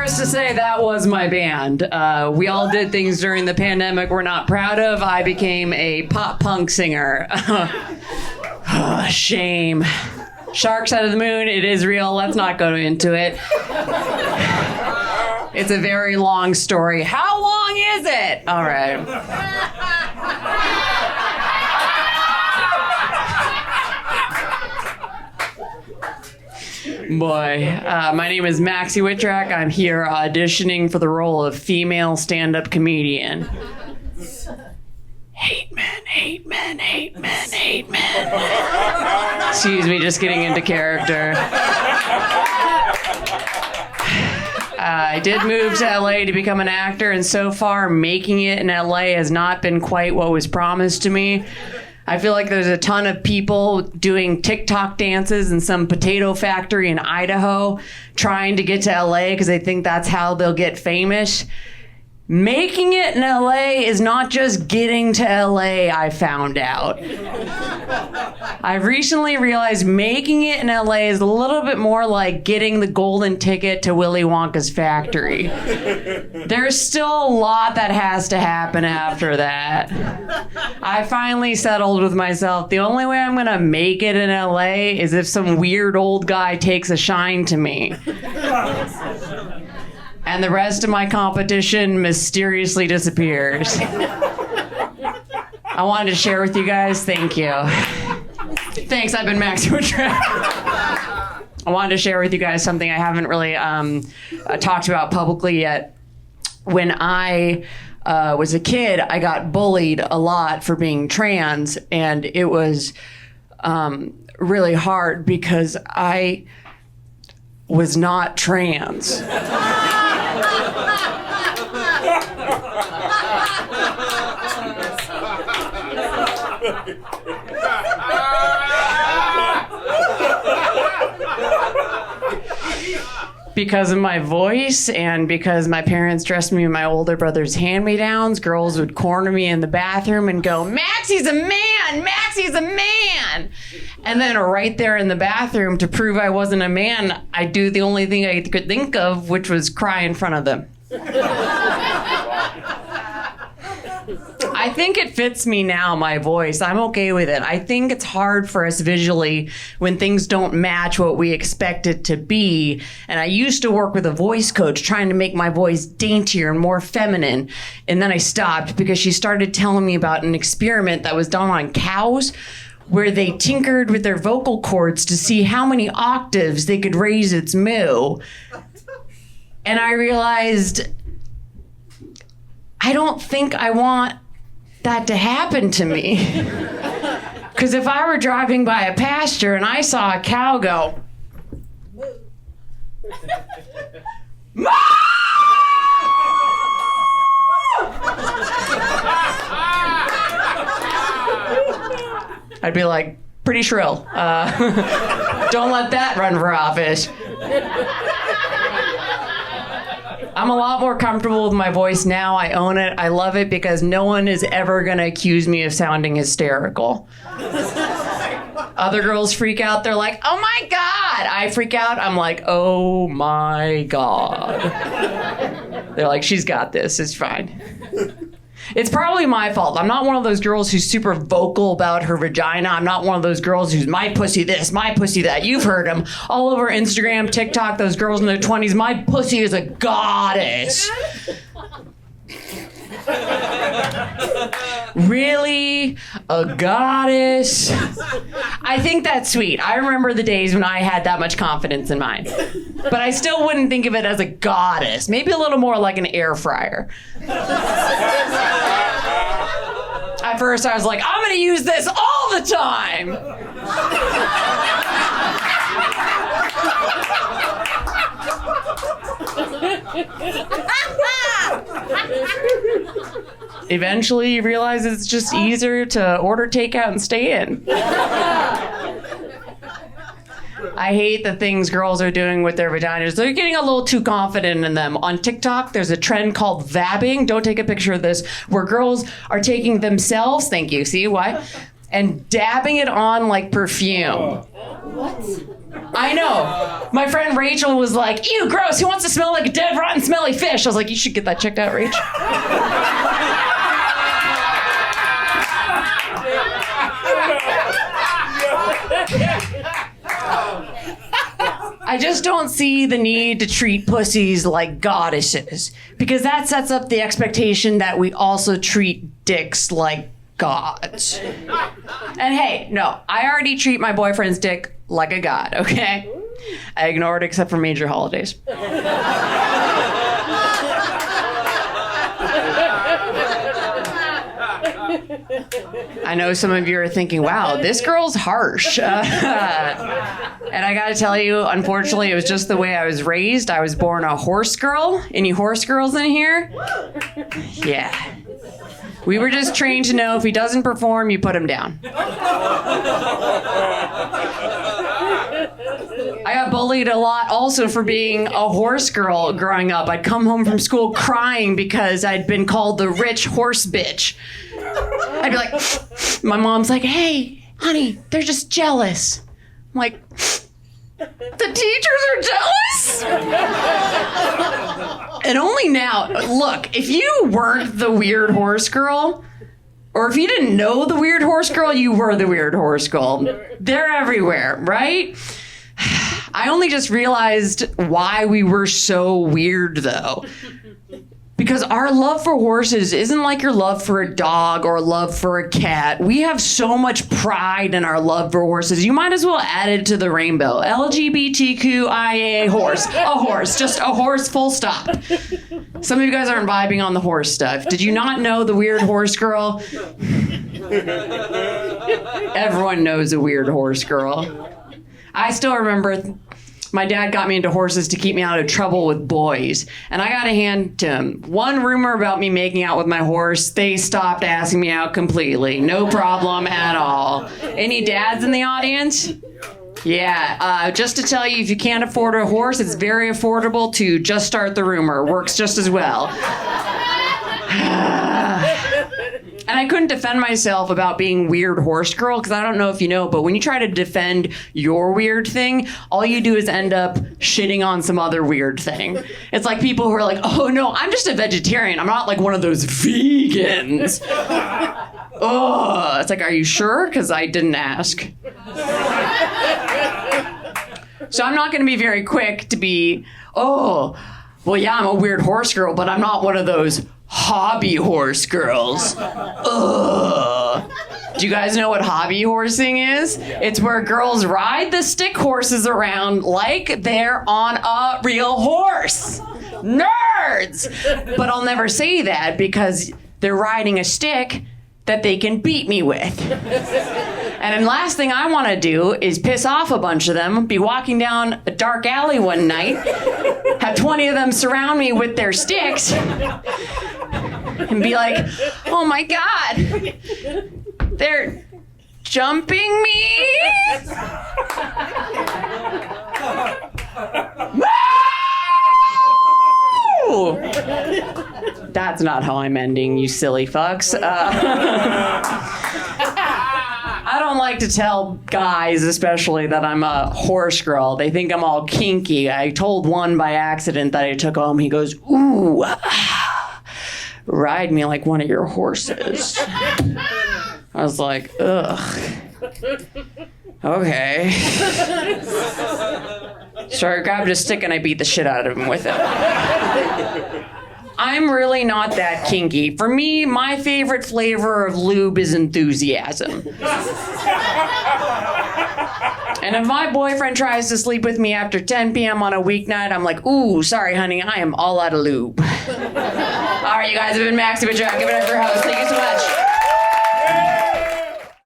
First to say that was my band. We all did things during the pandemic we're not proud of. I became a pop punk singer. Shame. Shark Side of the Moon, it is real. Let's not go into it. It's a very long story. How long is it? All right. Boy, my name is Maxi Witrak. I'm here auditioning for the role of female stand-up comedian. Hate men, hate men, hate men, hate men. Excuse me, just getting into character. I did move to LA to become an actor, and so far making it in LA has not been quite what was promised to me. I feel like there's a ton of people doing TikTok dances in some potato factory in Idaho trying to get to LA because they think that's how they'll get famous. Making it in LA is not just getting to LA, I found out. I've recently realized making it in LA is a little bit more like getting the golden ticket to Willy Wonka's factory. There's still a lot that has to happen after that. I finally settled with myself. The only way I'm gonna make it in LA is if some weird old guy takes a shine to me. And the rest of my competition mysteriously disappears. I wanted to share with you guys, thank you. Thanks, I've been Maxi Witrak. I wanted to share with you guys something I haven't really talked about publicly yet. When I was a kid, I got bullied a lot for being trans, and it was really hard because I was not trans. Because of my voice and because my parents dressed me in my older brother's hand-me-downs, girls would corner me in the bathroom and go, "Maxie's a man! Maxie's a man!" And then right there in the bathroom, to prove I wasn't a man, I'd do the only thing I could think of, which was cry in front of them. I think it fits me now, my voice. I'm okay with it. I think it's hard for us visually when things don't match what we expect it to be. And I used to work with a voice coach trying to make my voice daintier and more feminine. And then I stopped because she started telling me about an experiment that was done on cows where they tinkered with their vocal cords to see how many octaves they could raise its moo. And I realized, I don't think I want that to happen to me. Because if I were driving by a pasture and I saw a cow go, "Moo!" I'd be like, pretty shrill. Don't let that run for office. I'm a lot more comfortable with my voice now. I own it. I love it because no one is ever going to accuse me of sounding hysterical. Other girls freak out. They're like, "Oh my God." I freak out. I'm like, "Oh my God." They're like, "She's got this. It's fine." It's probably my fault. I'm not one of those girls who's super vocal about her vagina. I'm not one of those girls who's my pussy this, my pussy that. You've heard them all over Instagram, TikTok, those girls in their 20s. My pussy is a goddess. Really? A goddess? I think that's sweet. I remember the days when I had that much confidence in mine. But I still wouldn't think of it as a goddess. Maybe a little more like an air fryer. At first I was like, I'm gonna use this all the time. Eventually you realize it's just easier to order takeout and stay in. I hate the things girls are doing with their vaginas. They're getting a little too confident in them. On TikTok, there's a trend called vabbing. Don't take a picture of this, where girls are taking themselves, thank you, see why? And dabbing it on like perfume. What? I know. My friend Rachel was like, ew, gross. Who wants to smell like a dead, rotten, smelly fish? I was like, you should get that checked out, Rach. I just don't see the need to treat pussies like goddesses, because that sets up the expectation that we also treat dicks like gods. And hey, no, I already treat my boyfriend's dick like a god, okay? I ignore it except for major holidays. I know some of you are thinking, wow, this girl's harsh. And I gotta tell you, unfortunately, it was just the way I was raised. I was born a horse girl. Any horse girls in here? Yeah. We were just trained to know if he doesn't perform, you put him down. I got bullied a lot also for being a horse girl growing up. I'd come home from school crying because I'd been called the rich horse bitch. I'd be like, my mom's like, hey, honey, they're just jealous. I'm like, the teachers are jealous? And only now, look, if you weren't the weird horse girl, or if you didn't know the weird horse girl, you were the weird horse girl. They're everywhere, right? I only just realized why we were so weird, though. Because our love for horses isn't like your love for a dog or love for a cat. We have so much pride in our love for horses. You might as well add it to the rainbow. LGBTQIA horse. A horse. Just a horse, full stop. Some of you guys aren't vibing on the horse stuff. Did you not know the weird horse girl? Everyone knows a weird horse girl. I still remember my dad got me into horses to keep me out of trouble with boys. And I got to hand to him, one rumor about me making out with my horse, they stopped asking me out completely. No problem at all. Any dads in the audience? Yeah, just to tell you, if you can't afford a horse, it's very affordable to just start the rumor. Works just as well. And I couldn't defend myself about being weird horse girl, because I don't know if you know, but when you try to defend your weird thing, all you do is end up shitting on some other weird thing. It's like people who are like, oh no, I'm just a vegetarian. I'm not like one of those vegans. Oh, it's like, are you sure? Because I didn't ask. So I'm not going to be very quick to be, oh, well, yeah, I'm a weird horse girl, but I'm not one of those hobby horse girls. Ugh. Do you guys know what hobby horsing is? It's where girls ride the stick horses around like they're on a real horse. Nerds! But I'll never say that because they're riding a stick that they can beat me with. And the last thing I want to do is piss off a bunch of them, be walking down a dark alley one night, have 20 of them surround me with their sticks, and be like, oh my God, they're jumping me? Woo! That's not how I'm ending, you silly fucks. I don't like to tell guys, especially, that I'm a horse girl. They think I'm all kinky. I told one by accident that I took home. He goes, ooh, ride me like one of your horses. I was like, ugh. Okay. So I grabbed a stick and I beat the shit out of him with it. I'm really not that kinky. For me, my favorite flavor of lube is enthusiasm. And if my boyfriend tries to sleep with me after 10 p.m. on a weeknight, I'm like, ooh, sorry, honey, I am all out of lube. All right, you guys have been Maxi Witrak. Give it up for your host. Thank you so much.